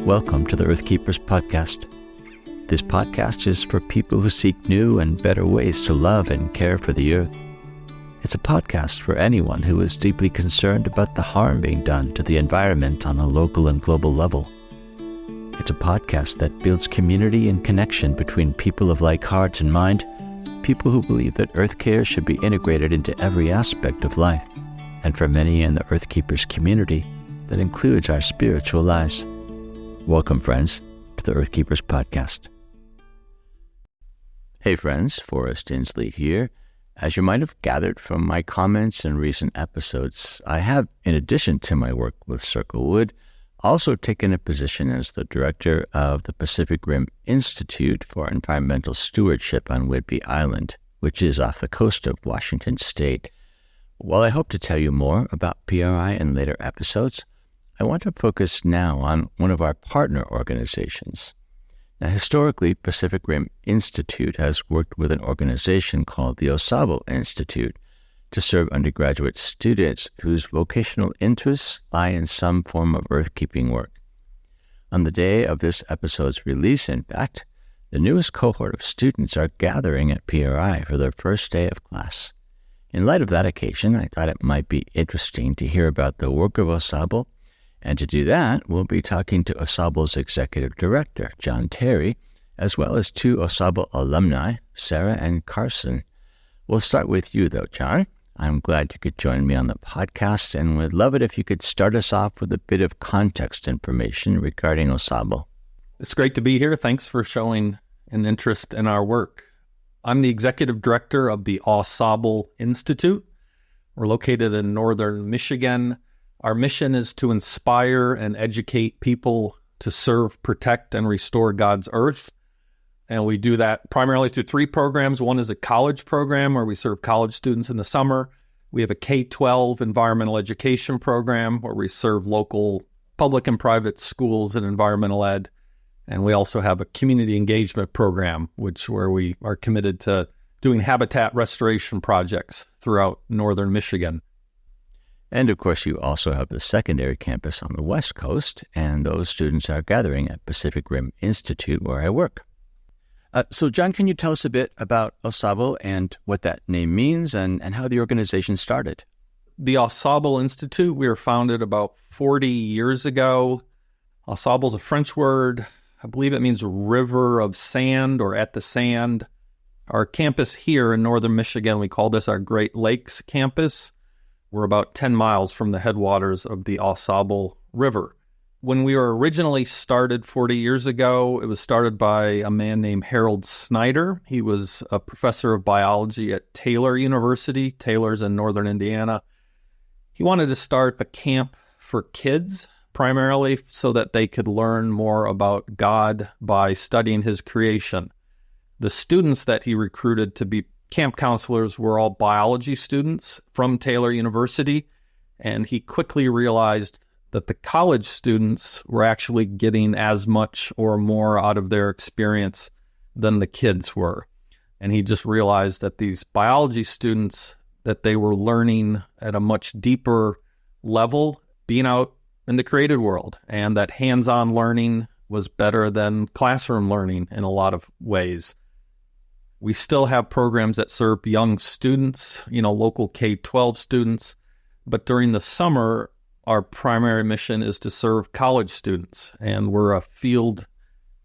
welcome to the Earthkeepers podcast. This podcast is for people who seek new and better ways to love and care for the earth. It's a podcast for anyone who is deeply concerned about the harm being done to the environment on a local and global level. It's a podcast that builds community and connection between people of like heart and mind, people who believe that earth care should be integrated into every aspect of life, and for many in the Earthkeepers community, that includes our spiritual lives. Welcome, friends, to the Earthkeepers podcast. Hey friends, Forrest here. As you might have gathered from my comments in recent episodes, I have, in addition to my work with Circlewood, also taken a position as the director of the Pacific Rim Institute for Environmental Stewardship on Whidbey Island, which is off the coast of Washington State. While I hope to tell you more about PRI in later episodes, I want to focus now on one of our partner organizations. Now, historically, Pacific Rim Institute has worked with an organization called the Au Sable Institute to serve undergraduate students whose vocational interests lie in some form of earthkeeping work. On the day of this episode's release, in fact, the newest cohort of students are gathering at PRI for their first day of class. In light of that occasion, I thought it might be interesting to hear about the work of Au Sable. And to do that, we'll be talking to Au Sable's executive director, Jon Terry, as well as two Au Sable alumni, Sarah and Carson. We'll start with you, though, Jon. I'm glad you could join me on the podcast, and would love it if you could start us off with a bit of context information regarding Au Sable. It's great to be here. Thanks for showing an interest in our work. I'm the executive director of the Au Sable Institute. We're located in northern Michigan. Our mission is to inspire and educate people to serve, protect, and restore God's earth. And we do that primarily through three programs. One is a college program where we serve college students in the summer. We have a K-12 environmental education program where we serve local public and private schools in environmental ed. And we also have a community engagement program, where we are committed to doing habitat restoration projects throughout northern Michigan. And of course, you also have the secondary campus on the West Coast, and those students are gathering at Pacific Rim Institute, where I work. So, Jon, can you tell us a bit about Au Sable and what that name means and how the organization started? The Au Sable Institute, we were founded about 40 years ago. Au Sable is a French word. I believe it means river of sand or at the sand. Our campus here in northern Michigan, we call this our Great Lakes campus. We're about 10 miles from the headwaters of the Au Sable River. When we were originally started 40 years ago, it was started by a man named Harold Snyder. He was a professor of biology at Taylor University. Taylor's in northern Indiana. He wanted to start a camp for kids, primarily so that they could learn more about God by studying his creation. The students that he recruited to be camp counselors were all biology students from Taylor University, and he quickly realized that the college students were actually getting as much or more out of their experience than the kids were. And he just realized that these biology students, that they were learning at a much deeper level, being out in the created world, and that hands-on learning was better than classroom learning in a lot of ways. We still have programs that serve young students, local K-12 students. But during the summer, our primary mission is to serve college students. And we're a field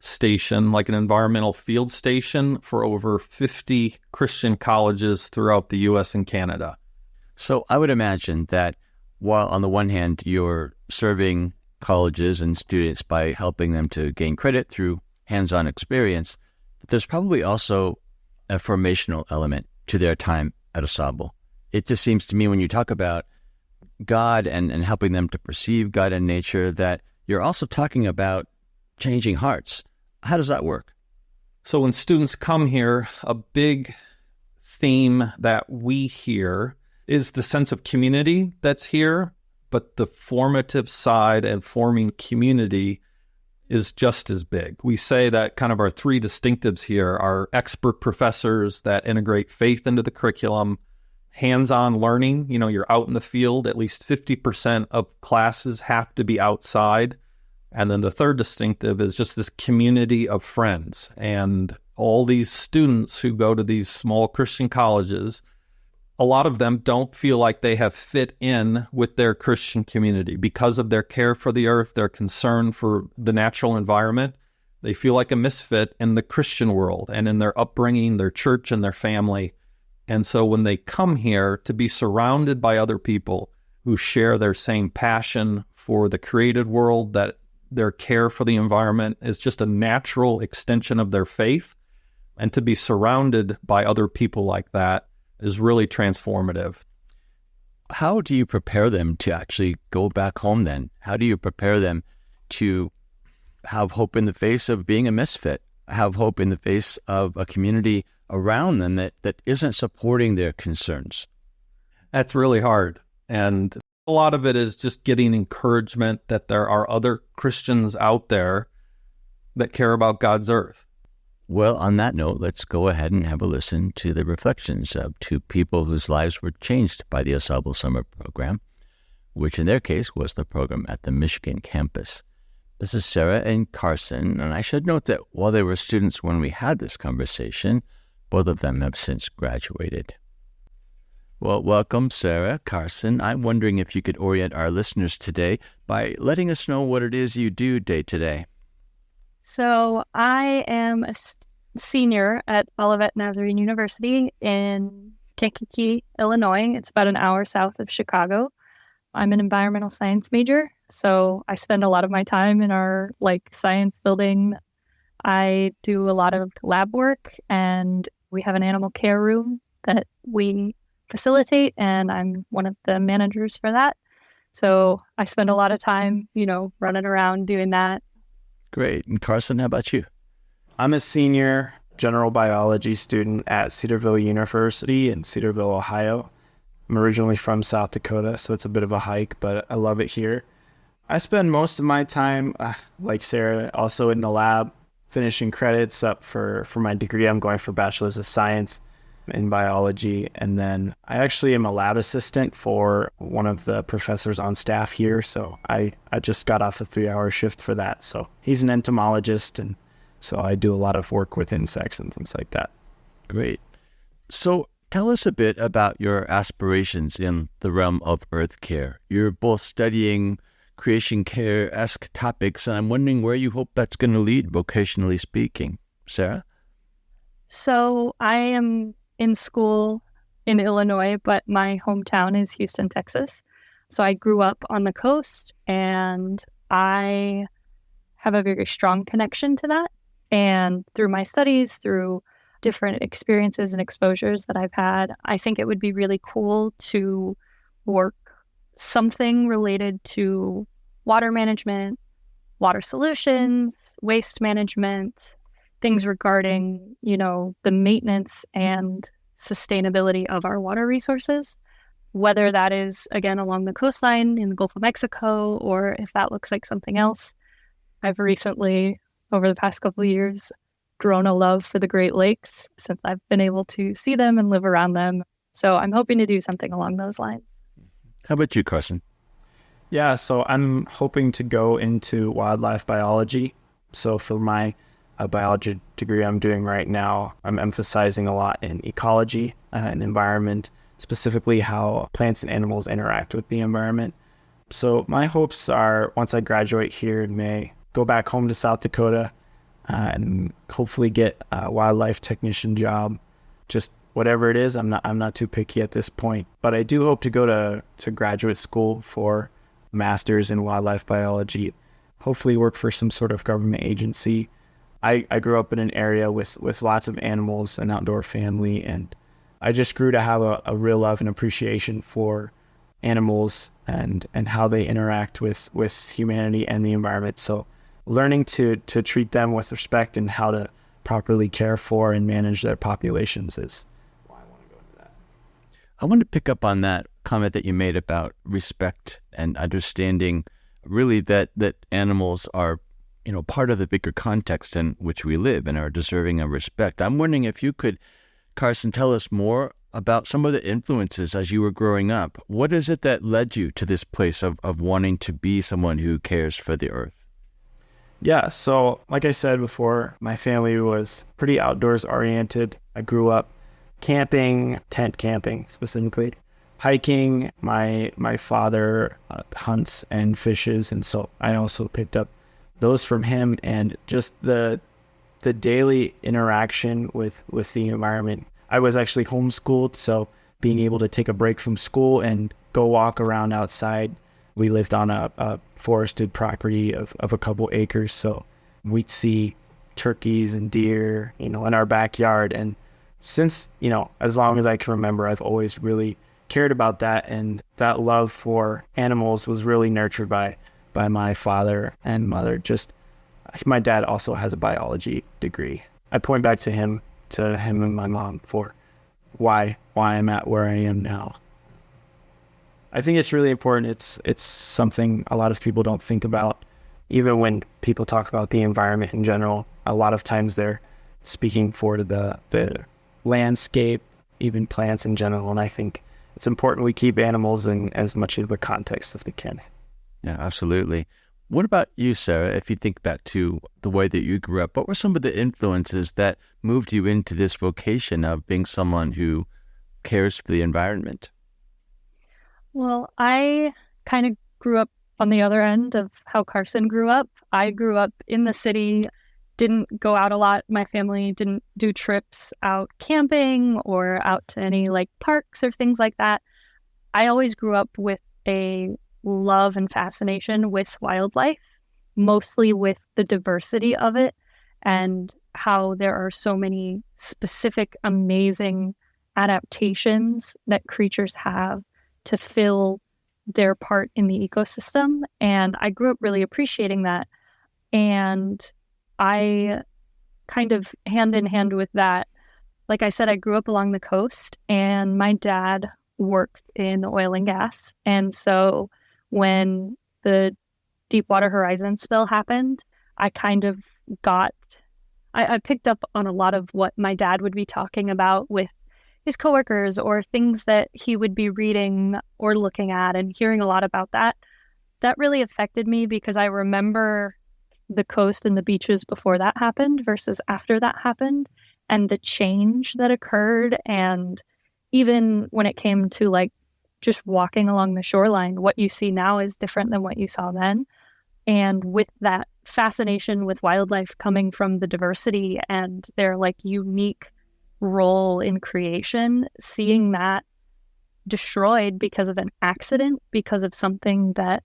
station, like an environmental field station for over 50 Christian colleges throughout the U.S. and Canada. So I would imagine that while on the one hand, you're serving colleges and students by helping them to gain credit through hands-on experience, there's probably also a formational element to their time at Au Sable. It just seems to me when you talk about God and helping them to perceive God and nature that you're also talking about changing hearts. How does that work? So when students come here, a big theme that we hear is the sense of community that's here, but the formative side and forming community is just as big. We say that kind of our three distinctives here are expert professors that integrate faith into the curriculum, hands-on learning, you're out in the field, at least 50% of classes have to be outside, And then the third distinctive is just this community of friends. And all these students who go to these small Christian colleges, a lot of them don't feel like they have fit in with their Christian community because of their care for the earth, their concern for the natural environment. They feel like a misfit in the Christian world and in their upbringing, their church, and their family. And so when they come here to be surrounded by other people who share their same passion for the created world, that their care for the environment is just a natural extension of their faith, and to be surrounded by other people like that is really transformative. How do you prepare them to actually go back home then? How do you prepare them to have hope in the face of being a misfit, have hope in the face of a community around them that isn't supporting their concerns? That's really hard. And a lot of it is just getting encouragement that there are other Christians out there that care about God's earth. Well, on that note, let's go ahead and have a listen to the reflections of two people whose lives were changed by the Au Sable Summer Program, which in their case was the program at the Michigan campus. This is Sarah and Carson, and I should note that while they were students when we had this conversation, both of them have since graduated. Well, welcome, Sarah, Carson. I'm wondering if you could orient our listeners today by letting us know what it is you do day to day. So I am a senior at Olivet Nazarene University in Kankakee, Illinois. It's about an hour south of Chicago. I'm an environmental science major, so I spend a lot of my time in our science building. I do a lot of lab work, and we have an animal care room that we facilitate, and I'm one of the managers for that. So I spend a lot of time, running around doing that. Great. And Carson, how about you? I'm a senior general biology student at Cedarville University in Cedarville, Ohio. I'm originally from South Dakota, so it's a bit of a hike, but I love it here. I spend most of my time, like Sarah, also in the lab, finishing credits up for my degree. I'm going for Bachelor's of Science in biology, and then I actually am a lab assistant for one of the professors on staff here, so I just got off a 3-hour shift for that. So he's an entomologist, and so I do a lot of work with insects and things like that. Great. So tell us a bit about your aspirations in the realm of earth care. You're both studying creation care-esque topics, and I'm wondering where you hope that's going to lead, vocationally speaking. Sarah? So I am in school in Illinois, but my hometown is Houston, Texas. So I grew up on the coast, and I have a very strong connection to that. And through my studies, through different experiences and exposures that I've had, I think it would be really cool to work something related to water management, water solutions, waste management, things regarding, the maintenance and sustainability of our water resources, whether that is, again, along the coastline in the Gulf of Mexico, or if that looks like something else. I've recently, over the past couple of years, grown a love for the Great Lakes since I've been able to see them and live around them. So I'm hoping to do something along those lines. How about you, Carson? Yeah, so I'm hoping to go into wildlife biology. So for my biology degree I'm doing right now, I'm emphasizing a lot in ecology and environment, specifically how plants and animals interact with the environment. So my hopes are, once I graduate here in May, go back home to South Dakota and hopefully get a wildlife technician job. Just whatever it is, I'm not too picky at this point. But I do hope to go to graduate school for a master's in wildlife biology, hopefully work for some sort of government agency. I grew up in an area with lots of animals, an outdoor family, and I just grew to have a real love and appreciation for animals and how they interact with humanity and the environment. So learning to treat them with respect and how to properly care for and manage their populations is why I want to go into that. I want to pick up on that comment that you made about respect and understanding really that animals are, part of the bigger context in which we live and are deserving of respect. I'm wondering if you could, Carson, tell us more about some of the influences as you were growing up. What is it that led you to this place of wanting to be someone who cares for the earth? Yeah, so like I said before, my family was pretty outdoors oriented. I grew up camping, tent camping specifically, hiking. My father hunts and fishes, and so I also picked up those from him. And just the daily interaction with the environment. I was actually homeschooled, so being able to take a break from school and go walk around outside. We lived on a forested property of a couple acres, so we'd see turkeys and deer, in our backyard. And since, as long as I can remember, I've always really cared about that, and that love for animals was really nurtured by my father and mother. Just, my dad also has a biology degree. I point back to him and my mom for why I'm at where I am now. I think it's really important. It's something a lot of people don't think about. Even when people talk about the environment in general, a lot of times they're speaking for the landscape, even plants in general. And I think it's important we keep animals in as much of the context as we can. Yeah, absolutely. What about you, Sarah? If you think back to the way that you grew up, what were some of the influences that moved you into this vocation of being someone who cares for the environment? Well, I kind of grew up on the other end of how Carson grew up. I grew up in the city, didn't go out a lot. My family didn't do trips out camping or out to any parks or things like that. I always grew up with a love and fascination with wildlife, mostly with the diversity of it and how there are so many specific, amazing adaptations that creatures have to fill their part in the ecosystem. And I grew up really appreciating that. And I kind of hand in hand with that, like I said, I grew up along the coast, and my dad worked in oil and gas. And so when the Deepwater Horizon spill happened, I kind of I picked up on a lot of what my dad would be talking about with his coworkers, or things that he would be reading or looking at, and hearing a lot about that. That really affected me because I remember the coast and the beaches before that happened versus after that happened, and the change that occurred. And even when it came to just walking along the shoreline, what you see now is different than what you saw then. And with that fascination with wildlife coming from the diversity and their unique role in creation, seeing that destroyed because of an accident, because of something that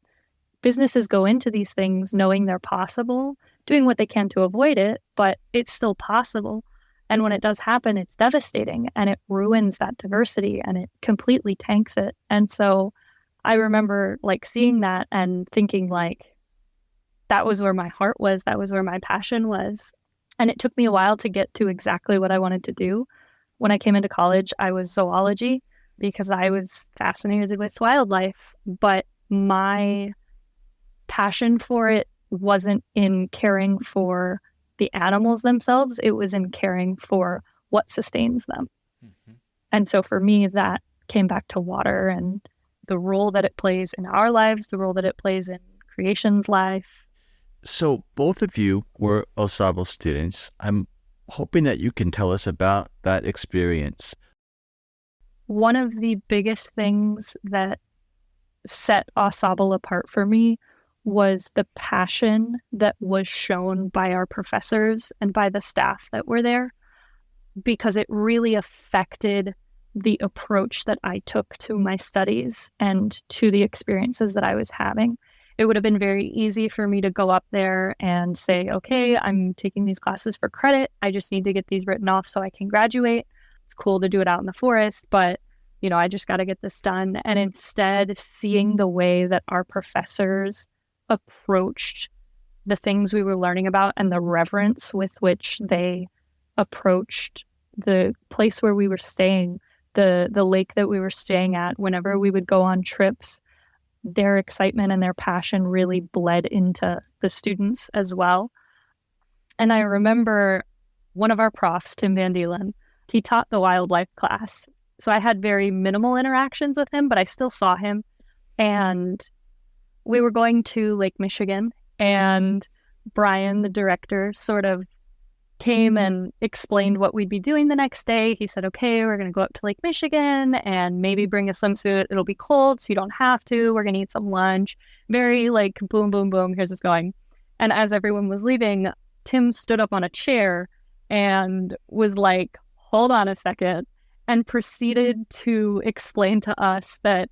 businesses go into these things knowing they're possible, doing what they can to avoid it, but it's still possible. And when it does happen, it's devastating, and it ruins that diversity, and it completely tanks it. And so I remember seeing that and thinking that was where my heart was, that was where my passion was. And it took me a while to get to exactly what I wanted to do. When I came into college, I was zoology because I was fascinated with wildlife, but my passion for it wasn't in caring for the animals themselves. It was in caring for what sustains them. Mm-hmm. And so for me, that came back to water and the role that it plays in our lives, the role that it plays in creation's life. So both of you were Au Sable students. I'm hoping that you can tell us about that experience. One of the biggest things that set Au Sable apart for me was the passion that was shown by our professors and by the staff that were there, because it really affected the approach that I took to my studies and to the experiences that I was having. It would have been very easy for me to go up there and say, okay, I'm taking these classes for credit. I just need to get these written off so I can graduate. It's cool to do it out in the forest, but I just got to get this done. And instead, seeing the way that our professors approached the things we were learning about and the reverence with which they approached the place where we were staying, the lake that we were staying at, whenever we would go on trips, their excitement and their passion really bled into the students as well. And I remember one of our profs, Tim Van Deelen, he taught the wildlife class. So I had very minimal interactions with him, but I still saw him. And we were going to Lake Michigan, and Brian, the director, sort of came and explained what we'd be doing the next day. He said, okay, we're going to go up to Lake Michigan and maybe bring a swimsuit. It'll be cold, so you don't have to. We're going to eat some lunch. Very like boom, boom, boom. Here's what's going. And as everyone was leaving, Tim stood up on a chair and was like, hold on a second, and proceeded to explain to us that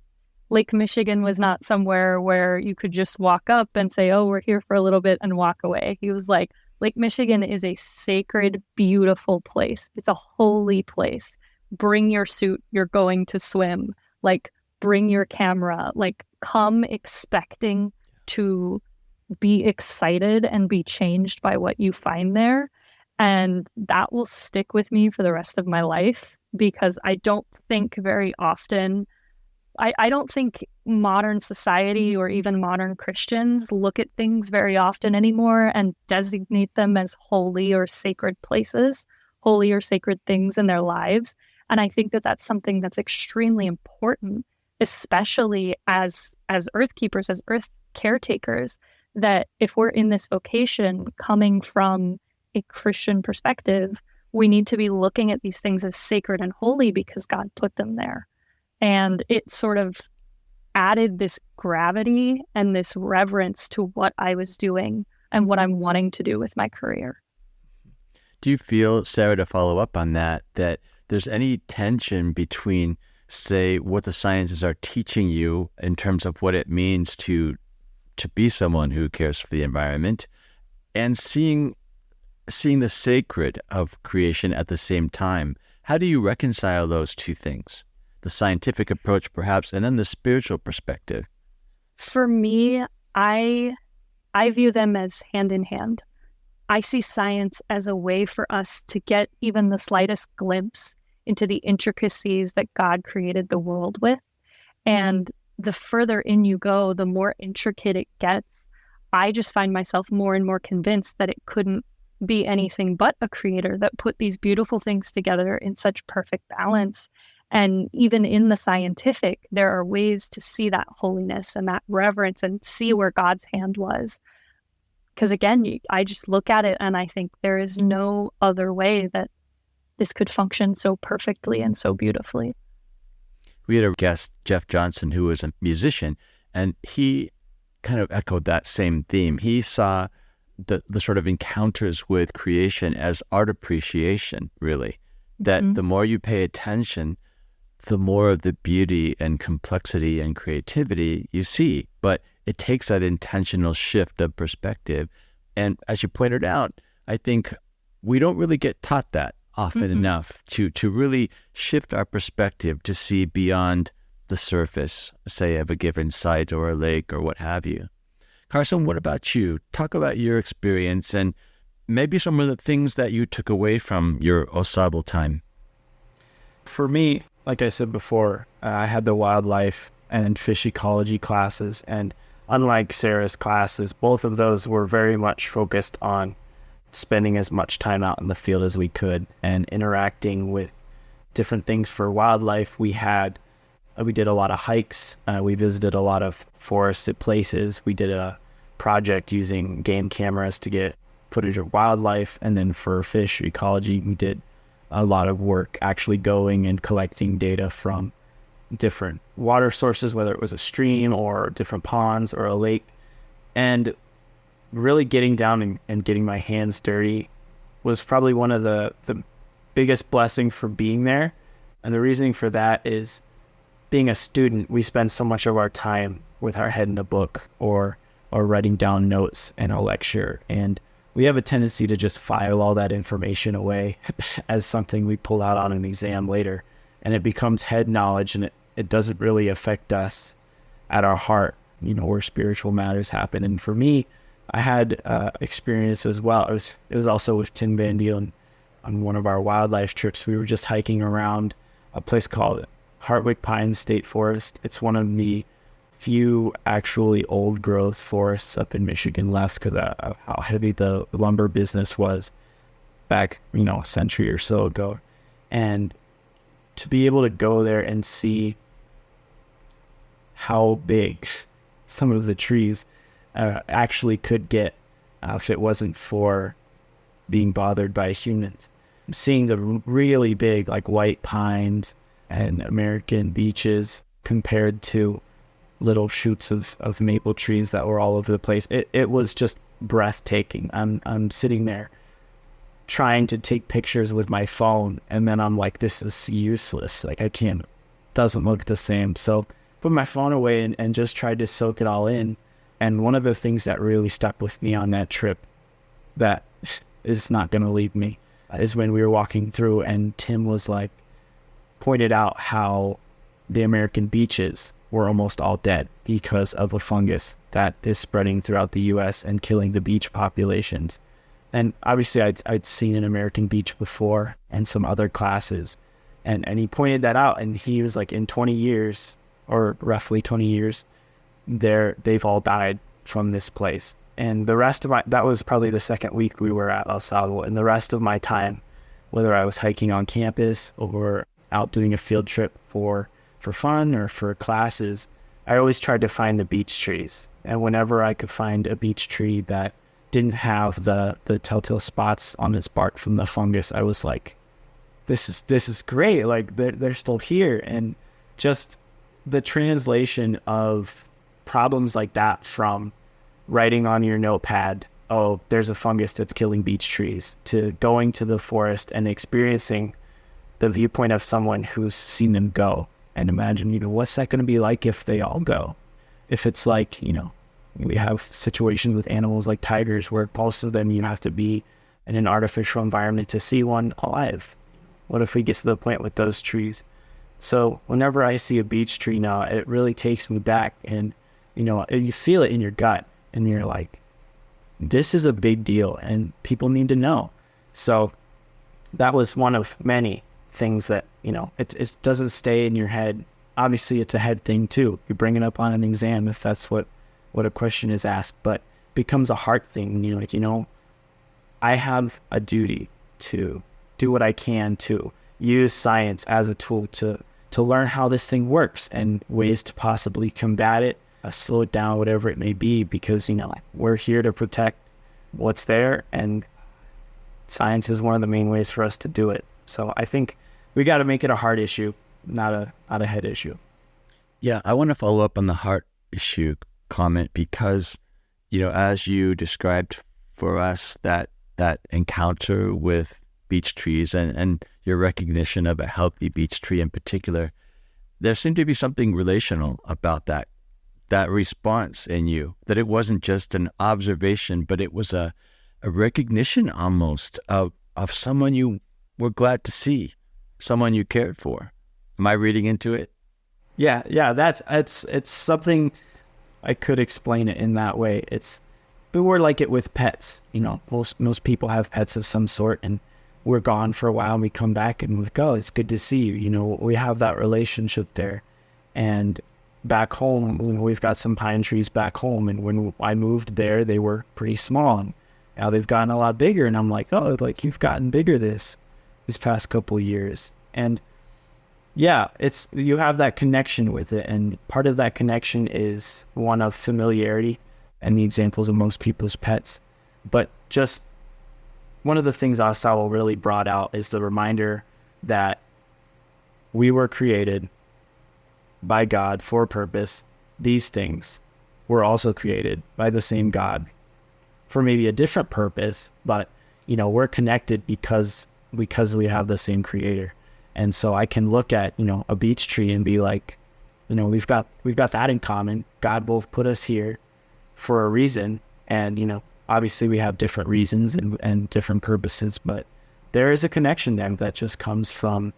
Lake Michigan was not somewhere where you could just walk up and say, oh, we're here for a little bit and walk away. He was like, Lake Michigan is a sacred, beautiful place. It's a holy place. Bring your suit. You're going to swim. Like, bring your camera. Like, come expecting to be excited and be changed by what you find there. And that will stick with me for the rest of my life, because I don't think very often, I don't think modern society or even modern Christians look at things very often anymore and designate them as holy or sacred places, holy or sacred things in their lives. And I think that that's something that's extremely important, especially as earthkeepers, as earth caretakers, that if we're in this vocation coming from a Christian perspective, we need to be looking at these things as sacred and holy because God put them there. And it sort of added this gravity and this reverence to what I was doing and what I'm wanting to do with my career. Do you feel, Sarah, to follow up on that, that there's any tension between, say, what the sciences are teaching you in terms of what it means to be someone who cares for the environment, and seeing the sacred of creation at the same time? How do you reconcile those two things? The scientific approach, perhaps, and then the spiritual perspective? For me, I view them as hand in hand. I see science as a way for us to get even the slightest glimpse into the intricacies that God created the world with. And the further in you go, the more intricate it gets. I just find myself more and more convinced that it couldn't be anything but a creator that put these beautiful things together in such perfect balance. And even in the scientific, there are ways to see that holiness and that reverence and see where God's hand was. Because again, I just look at it and I think there is no other way that this could function so perfectly and so beautifully. We had a guest, Jeff Johnson, who was a musician, and he kind of echoed that same theme. He saw the sort of encounters with creation as art appreciation, really. That the more you pay attention, the more of the beauty and complexity and creativity you see. But it takes that intentional shift of perspective. And as you pointed out, I think we don't really get taught that often enough to really shift our perspective to see beyond the surface, say, of a given site or a lake or what have you. Carson, what about you? Talk about your experience and maybe some of the things that you took away from your Au Sable time. For me, like I said before, I had the wildlife and fish ecology classes, and unlike Sarah's classes, both of those were very much focused on spending as much time out in the field as we could and interacting with different things. For wildlife, we did a lot of hikes. We visited a lot of forested places. We did a project using game cameras to get footage of wildlife. And then for fish ecology, we did a lot of work actually going and collecting data from different water sources, whether it was a stream or different ponds or a lake. And really getting down and getting my hands dirty was probably one of the biggest blessings for being there. And the reasoning for that is, being a student, we spend so much of our time with our head in a book or writing down notes in a lecture. And we have a tendency to just file all that information away as something we pull out on an exam later. And it becomes head knowledge, and it doesn't really affect us at our heart, where spiritual matters happen. And for me, I had experience as well. It was also with Tim Van Deelen on one of our wildlife trips. We were just hiking around a place called Hartwick Pines State Forest. It's one of the few actually old growth forests up in Michigan left because of how heavy the lumber business was back, a century or so ago. And to be able to go there and see how big some of the trees actually could get if it wasn't for being bothered by humans. Seeing the really big, like, white pines and American beeches compared to little shoots of maple trees that were all over the place, it was just breathtaking. I'm sitting there trying to take pictures with my phone, and then I'm like, this is useless. Like, I can't, doesn't look the same. So put my phone away and just tried to soak it all in. And one of the things that really stuck with me on that trip that is not going to leave me is when we were walking through and Tim was like, pointed out how the American beaches were almost all dead because of a fungus that is spreading throughout the U.S. and killing the beach populations. And obviously I'd seen an American beach before and some other classes. And he pointed that out, and he was like, in 20 years, or roughly 20 years, they've all died from this place. And the rest of that was probably the second week we were at Au Sable. And the rest of my time, whether I was hiking on campus or out doing a field trip for fun or for classes, I always tried to find the beech trees. And whenever I could find a beech tree that didn't have the telltale spots on its bark from the fungus, I was like, this is great. Like, they're still here. And just the translation of problems like that from writing on your notepad, oh, there's a fungus that's killing beech trees, to going to the forest and experiencing the viewpoint of someone who's seen them go. And imagine, what's that going to be like if they all go? If it's like, we have situations with animals like tigers where most of them you have to be in an artificial environment to see one alive. What if we get to the point with those trees? So whenever I see a beech tree now, it really takes me back, and you feel it in your gut, and you're like, this is a big deal and people need to know. So that was one of many things that, it doesn't stay in your head. Obviously it's a head thing too. You bring it up on an exam if that's what a question is asked, but becomes a heart thing. I have a duty to do what I can to use science as a tool to learn how this thing works and ways to possibly combat it, slow it down, whatever it may be, because, we're here to protect what's there, and science is one of the main ways for us to do it. So I think we got to make it a heart issue, not a head issue. Yeah, I want to follow up on the heart issue comment because, as you described for us that encounter with beech trees and your recognition of a healthy beech tree in particular, there seemed to be something relational about that response in you, that it wasn't just an observation, but it was a recognition almost of someone you were glad to see, someone you cared for. Am I reading into it? Yeah, it's something. I could explain it in that way. But we're like it with pets. Most people have pets of some sort, and we're gone for a while and we come back and we're like, oh, it's good to see you. We have that relationship there. And back home, we've got some pine trees back home, and when I moved there, they were pretty small, and now they've gotten a lot bigger. And I'm like, oh, like, you've gotten bigger this past couple of years. And yeah, you have that connection with it, and part of that connection is one of familiarity and the examples of most people's pets. But just one of the things Au Sable really brought out is the reminder that we were created by God for a purpose. These things were also created by the same God for maybe a different purpose, but we're connected because we have the same creator. And so I can look at, a beech tree and be like, we've got that in common. God both put us here for a reason. And, obviously we have different reasons and different purposes, but there is a connection there that just comes from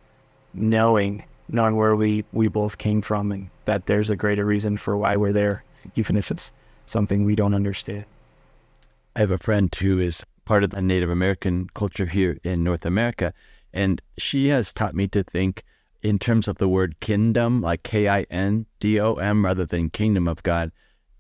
knowing where we both came from, and that there's a greater reason for why we're there, even if it's something we don't understand. I have a friend who is part of the Native American culture here in North America, and she has taught me to think in terms of the word kingdom, like Kindom, rather than kingdom of God.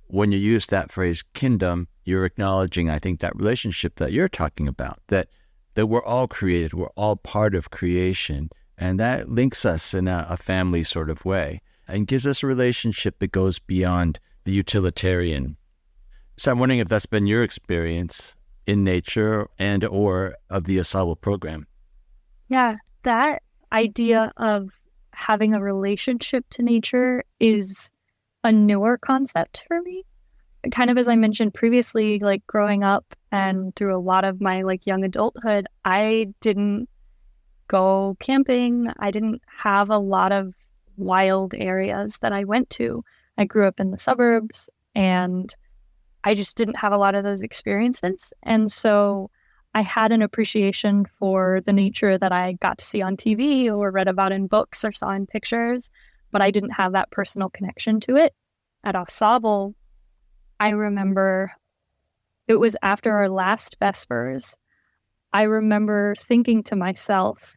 When you use that phrase kingdom, you're acknowledging, I think, that relationship that you're talking about, that we're all created, we're all part of creation, and that links us in a family sort of way and gives us a relationship that goes beyond the utilitarian. So I'm wondering if that's been your experience in nature and or of the Au Sable program. Yeah, that idea of having a relationship to nature is a newer concept for me. Kind of as I mentioned previously, like growing up and through a lot of my like young adulthood, I didn't go camping. I didn't have a lot of wild areas that I went to. I grew up in the suburbs and I just didn't have a lot of those experiences. And so I had an appreciation for the nature that I got to see on TV or read about in books or saw in pictures, but I didn't have that personal connection to it. At Au Sable, I remember it was after our last Vespers. I remember thinking to myself,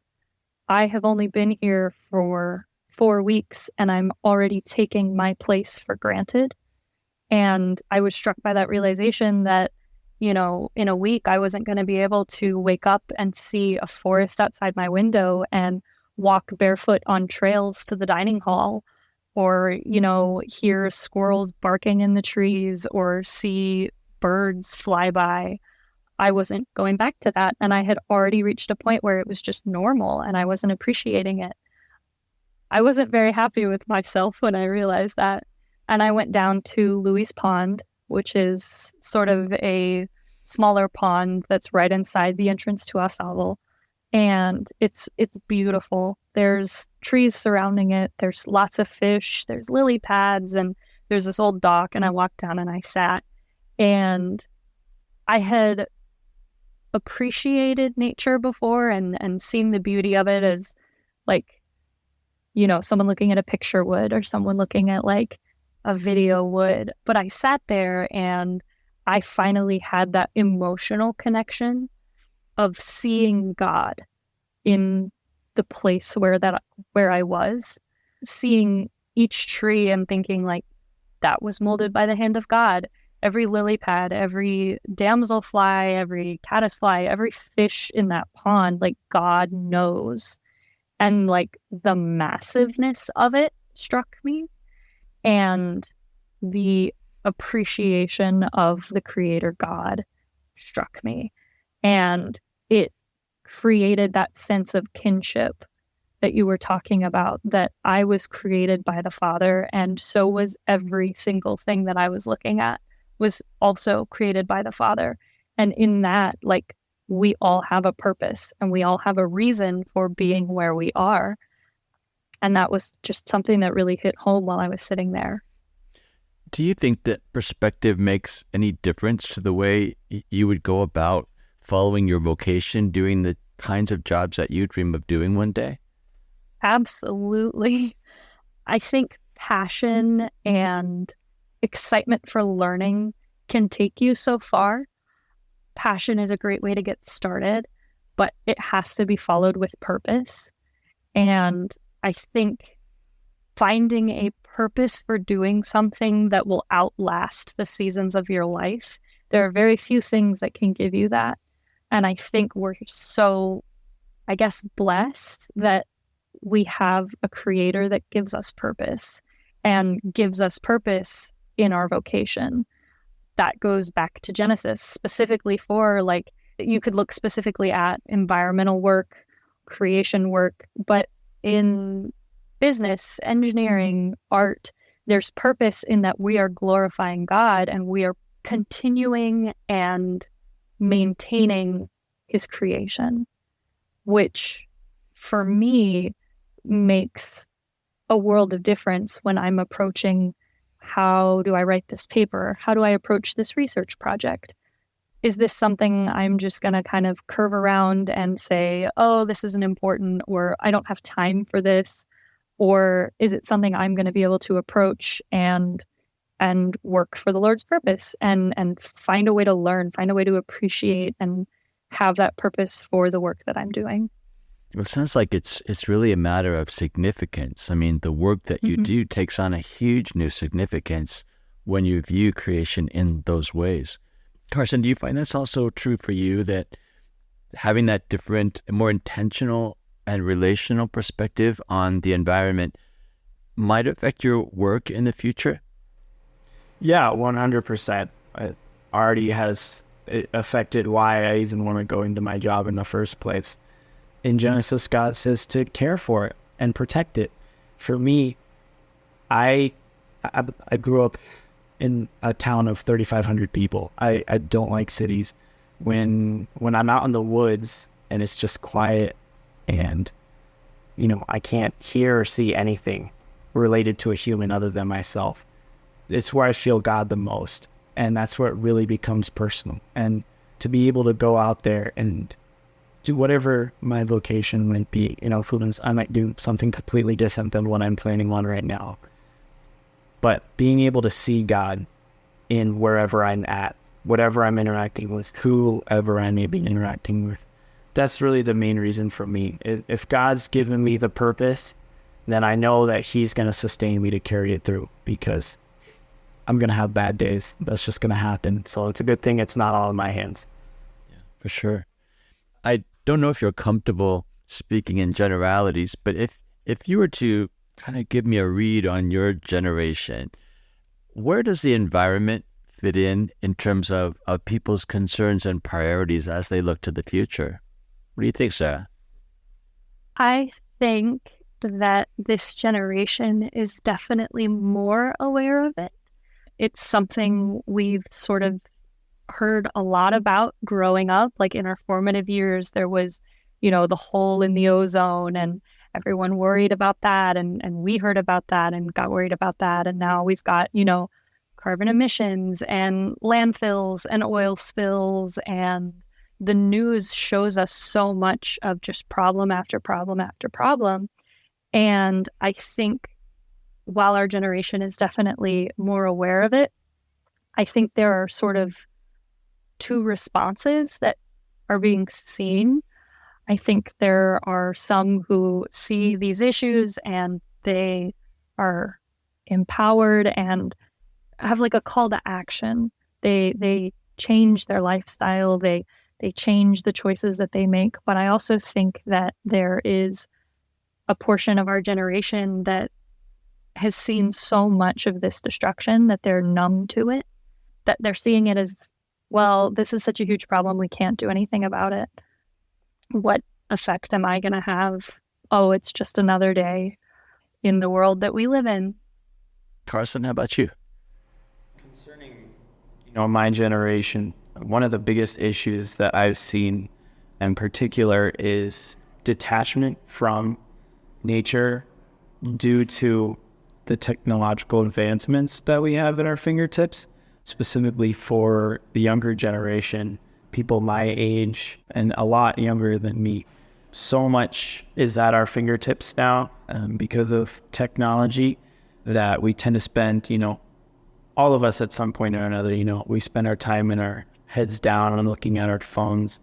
I have only been here for 4 weeks and I'm already taking my place for granted. And I was struck by that realization that, you know, in a week, I wasn't going to be able to wake up and see a forest outside my window and walk barefoot on trails to the dining hall, or, you know, hear squirrels barking in the trees or see birds fly by. I wasn't going back to that. And I had already reached a point where it was just normal and I wasn't appreciating it. I wasn't very happy with myself when I realized that. And I went down to Louis Pond, which is sort of a smaller pond that's right inside the entrance to Au Sable. And it's beautiful. There's trees surrounding it. There's lots of fish. There's lily pads, and there's this old dock. And I walked down and I sat, and I had appreciated nature before and seen the beauty of it as, like, you know, someone looking at a picture would, or someone looking at like a video would. But I sat there and I finally had that emotional connection of seeing God in the place where I was, seeing each tree and thinking like that was molded by the hand of God. Every lily pad, every damselfly, every caddisfly, every fish in that pond, like God knows. And like the massiveness of it struck me, and the appreciation of the creator God struck me. And it created that sense of kinship that you were talking about, that I was created by the Father, and so was every single thing that I was looking at was also created by the Father. And in that, like, we all have a purpose and we all have a reason for being where we are. And that was just something that really hit home while I was sitting there. Do you think that perspective makes any difference to the way you would go about following your vocation, doing the kinds of jobs that you dream of doing one day? Absolutely. I think passion and excitement for learning can take you so far. Passion is a great way to get started, but it has to be followed with purpose. And I think finding a purpose for doing something that will outlast the seasons of your life, there are very few things that can give you that. And I think we're so, I guess, blessed that we have a creator that gives us purpose and gives us purpose in our vocation. That goes back to Genesis, specifically for, like, you could look specifically at environmental work, creation work, but in business, engineering, art, there's purpose in that we are glorifying God and we are continuing and maintaining his creation, which for me makes a world of difference when I'm approaching, how do I write this paper? How do I approach this research project? Is this something I'm just going to kind of curve around and say, oh, this isn't important, or I don't have time for this? Or is it something I'm going to be able to approach and work for the Lord's purpose and find a way to learn, find a way to appreciate and have that purpose for the work that I'm doing? Well, it sounds like it's really a matter of significance. I mean, the work that you do takes on a huge new significance when you view creation in those ways. Carson, do you find that's also true for you, that having that different, more intentional and relational perspective on the environment might affect your work in the future? Yeah, 100%. already has affected why I even want to go into my job in the first place. In Genesis, God says to care for it and protect it. For me, I grew up in a town of 3,500 people. I don't like cities. When I'm out in the woods and it's just quiet and, I can't hear or see anything related to a human other than myself, it's where I feel God the most. And that's where it really becomes personal. And to be able to go out there and do whatever my vocation might be, I might do something completely different than what I'm planning on right now. But being able to see God in wherever I'm at, whatever I'm interacting with, whoever I may be interacting with, that's really the main reason for me. If God's given me the purpose, then I know that he's going to sustain me to carry it through, because I'm going to have bad days. That's just going to happen. So it's a good thing it's not all in my hands. Yeah, for sure. I don't know if you're comfortable speaking in generalities, but if you were to kind of give me a read on your generation, where does the environment fit in terms of people's concerns and priorities as they look to the future? What do you think, Sarah? I think that this generation is definitely more aware of it. It's something we've sort of heard a lot about growing up. Like in our formative years, there was, the hole in the ozone, and everyone worried about that. And we heard about that and got worried about that. And now we've got, carbon emissions and landfills and oil spills, and the news shows us so much of just problem after problem after problem. And I think while our generation is definitely more aware of it, I think there are sort of two responses that are being seen. I think there are some who see these issues and they are empowered and have like a call to action. They change their lifestyle. They change the choices that they make. But I also think that there is a portion of our generation that has seen so much of this destruction that they're numb to it, that they're seeing it as, well, this is such a huge problem, we can't do anything about it. What effect am I going to have? Oh, it's just another day in the world that we live in. Carson, how about you? Concerning, my generation, one of the biggest issues that I've seen in particular is detachment from nature due to the technological advancements that we have at our fingertips, specifically for the younger generation, people my age and a lot younger than me. So much is at our fingertips now because of technology that we tend to spend, all of us at some point or another, we spend our time in our heads down and looking at our phones.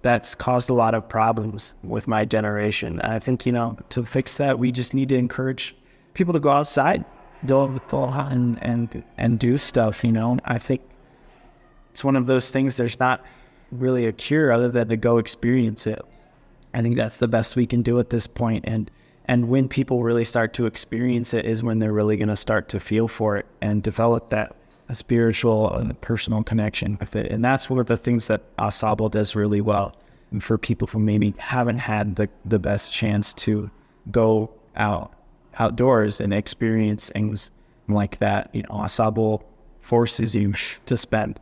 That's caused a lot of problems with my generation. And I think, to fix that, we just need to encourage people to go outside, go out and do stuff, I think it's one of those things, there's not really a cure other than to go experience it. I think that's the best we can do at this point. And when people really start to experience it is when they're really going to start to feel for it and develop that a spiritual and personal connection with it. And that's one of the things that Au Sable does really well. And for people who maybe haven't had the best chance to go outdoors and experience things like that, Au Sable forces you to spend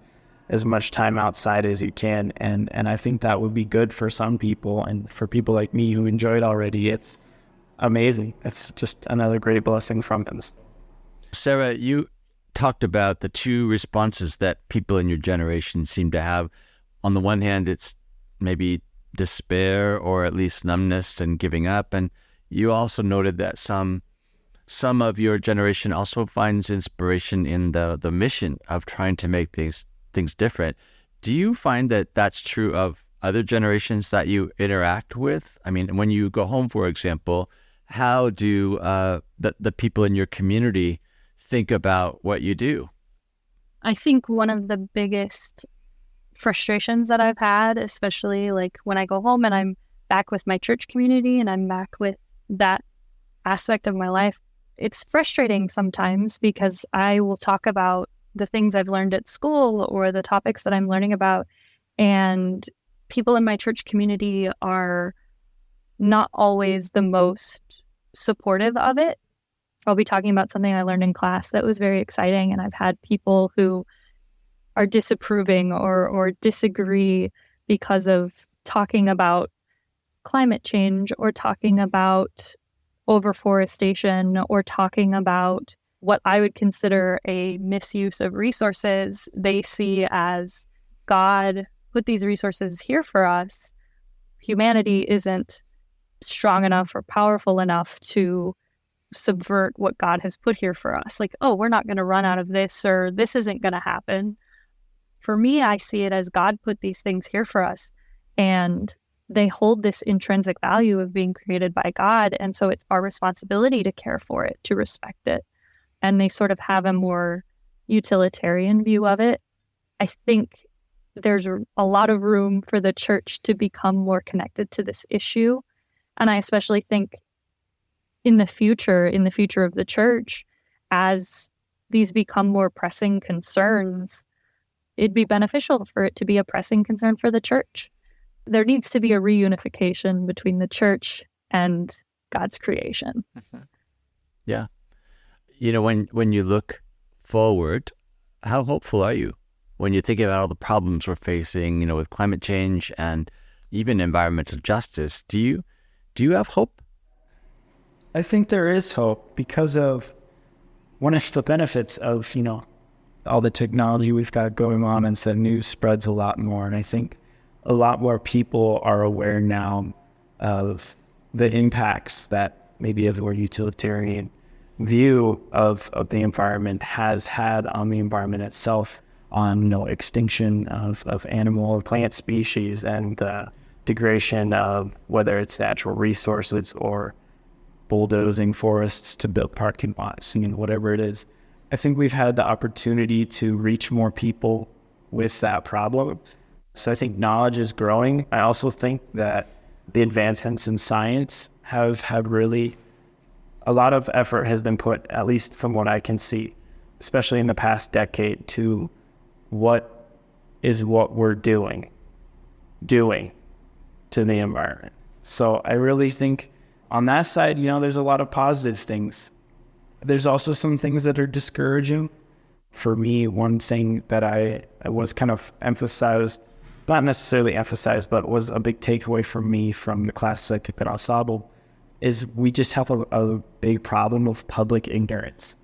as much time outside as you can. And I think that would be good for some people. And for people like me who enjoy it already, it's amazing. It's just another great blessing from him. Sarah, you talked about the two responses that people in your generation seem to have. On the one hand, it's maybe despair or at least numbness and giving up. And you also noted that some of your generation also finds inspiration in the mission of trying to make things different. Do you find that that's true of other generations that you interact with? I mean, when you go home, for example, how do the people in your community think about what you do? I think one of the biggest frustrations that I've had, especially like when I go home and I'm back with my church community and I'm back with that aspect of my life, it's frustrating sometimes because I will talk about the things I've learned at school or the topics that I'm learning about. And people in my church community are not always the most supportive of it. I'll be talking about something I learned in class that was very exciting, and I've had people who are disapproving or disagree because of talking about climate change or talking about overforestation or talking about what I would consider a misuse of resources. They see as God put these resources here for us. Humanity isn't strong enough or powerful enough to subvert what God has put here for us. Like, oh, we're not going to run out of this, or this isn't going to happen. For me, I see it as God put these things here for us, and they hold this intrinsic value of being created by God. And so it's our responsibility to care for it, to respect it. And they sort of have a more utilitarian view of it. I think there's a lot of room for the church to become more connected to this issue. And I especially think in the future of the church, as these become more pressing concerns, it'd be beneficial for it to be a pressing concern for the church. There needs to be a reunification between the church and God's creation. Yeah. You know, when you look forward, how hopeful are you when you think about all the problems we're facing, you know, with climate change and even environmental justice? Do you have hope? I think there is hope because of one of the benefits of, you know, all the technology we've got going on, and so news spreads a lot more. And I think a lot more people are aware now of the impacts that maybe a more utilitarian view of the environment has had on the environment itself, on, you know, extinction of animal or plant species and the degradation of whether it's natural resources or bulldozing forests to build parking lots, you know, whatever it is. I think we've had the opportunity to reach more people with that problem. So I think knowledge is growing. I also think that the advancements in science have really, a lot of effort has been put, at least from what I can see, especially in the past decade, to what we're doing to the environment. So I really think on that side, you know, there's a lot of positive things. There's also some things that are discouraging. For me, one thing that I was kind of emphasized, not necessarily emphasized, but was a big takeaway for me from the classes I took at Au Sable, is we just have a big problem of public ignorance.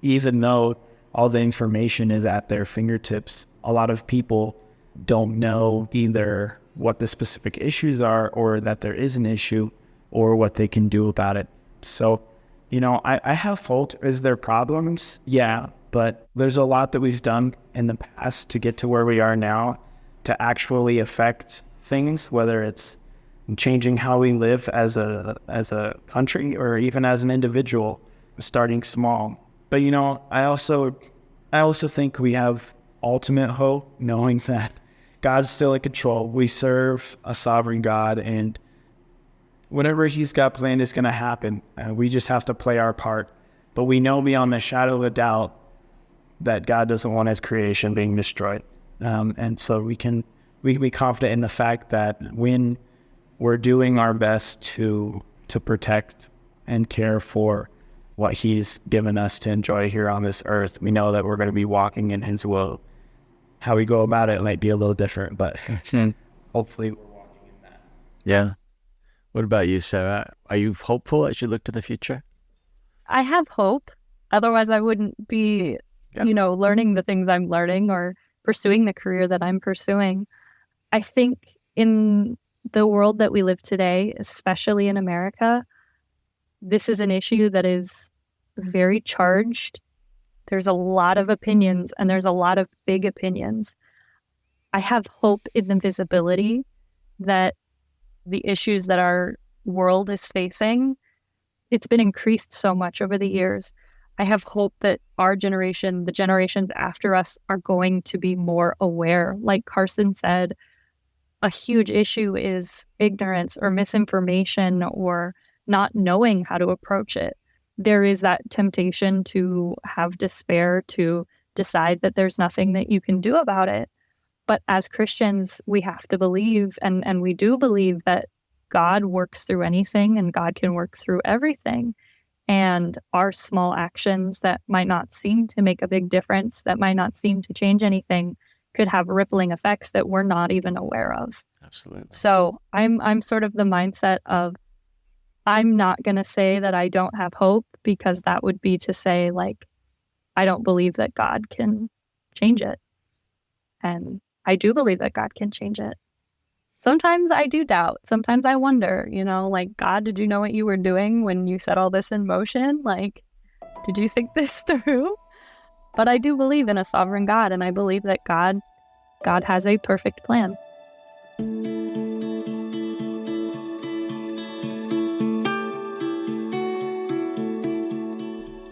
Even though all the information is at their fingertips, a lot of people don't know either what the specific issues are or that there is an issue or what they can do about it. So, you know, I have hope. Is there problems? Yeah, but there's a lot that we've done in the past to get to where we are now to actually affect things, whether it's changing how we live as a country or even as an individual, starting small. But, you know, I also think we have ultimate hope, knowing that God's still in control. We serve a sovereign God, and whatever he's got planned is going to happen. We just have to play our part. But we know beyond the shadow of a doubt that God doesn't want his creation being destroyed. And so we can be confident in the fact that when we're doing our best to protect and care for what he's given us to enjoy here on this earth, we know that we're going to be walking in his will. How we go about it might be a little different, but hopefully we're walking in that. Yeah. What about you, Sarah? Are you hopeful as you look to the future? I have hope. Otherwise, I wouldn't be, learning the things I'm learning or pursuing the career that I'm pursuing. I think in the world that we live today, especially in America, this is an issue that is very charged. There's a lot of opinions, and there's a lot of big opinions. I have hope in the visibility that the issues that our world is facing, it's been increased so much over the years. I have hope that our generation, the generations after us, are going to be more aware. Like Carson said, a huge issue is ignorance or misinformation or not knowing how to approach it. There is that temptation to have despair, to decide that there's nothing that you can do about it. But as Christians, we have to believe, and we do believe, that God works through anything and God can work through everything. And our small actions that might not seem to make a big difference, that might not seem to change anything, could have rippling effects that we're not even aware of. Absolutely. So I'm sort of the mindset of, I'm not going to say that I don't have hope, because that would be to say, like, I don't believe that God can change it. And I do believe that God can change it. Sometimes I do doubt. Sometimes I wonder, like, God, did you know what you were doing when you set all this in motion? Like, did you think this through? But I do believe in a sovereign God, and I believe that God has a perfect plan.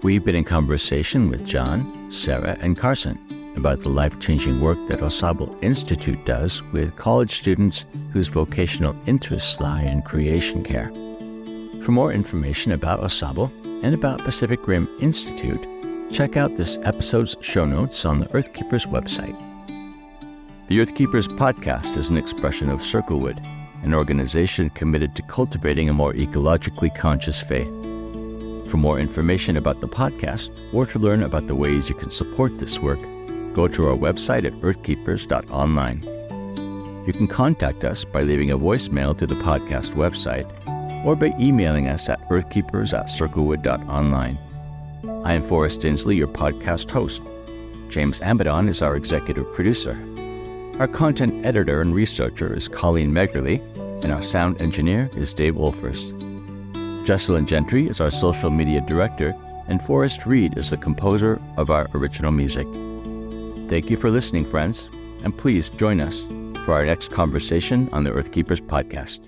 We've been in conversation with Jon, Sarah, and Carson about the life-changing work that Au Sable Institute does with college students whose vocational interests lie in creation care. For more information about Au Sable and about Pacific Rim Institute, check out this episode's show notes on the Earthkeepers website. The Earthkeepers podcast is an expression of Circlewood, an organization committed to cultivating a more ecologically conscious faith. For more information about the podcast, or to learn about the ways you can support this work, go to our website at earthkeepers.online. You can contact us by leaving a voicemail through the podcast website, or by emailing us at earthkeepers@circlewood.online. I am Forrest Inslee, your podcast host. James Amadon is our executive producer. Our content editor and researcher is Colleen Meggerly, and our sound engineer is Dave Wolfers. Jesselyn Gentry is our social media director, and Forrest Reed is the composer of our original music. Thank you for listening, friends, and please join us for our next conversation on the Earthkeepers podcast.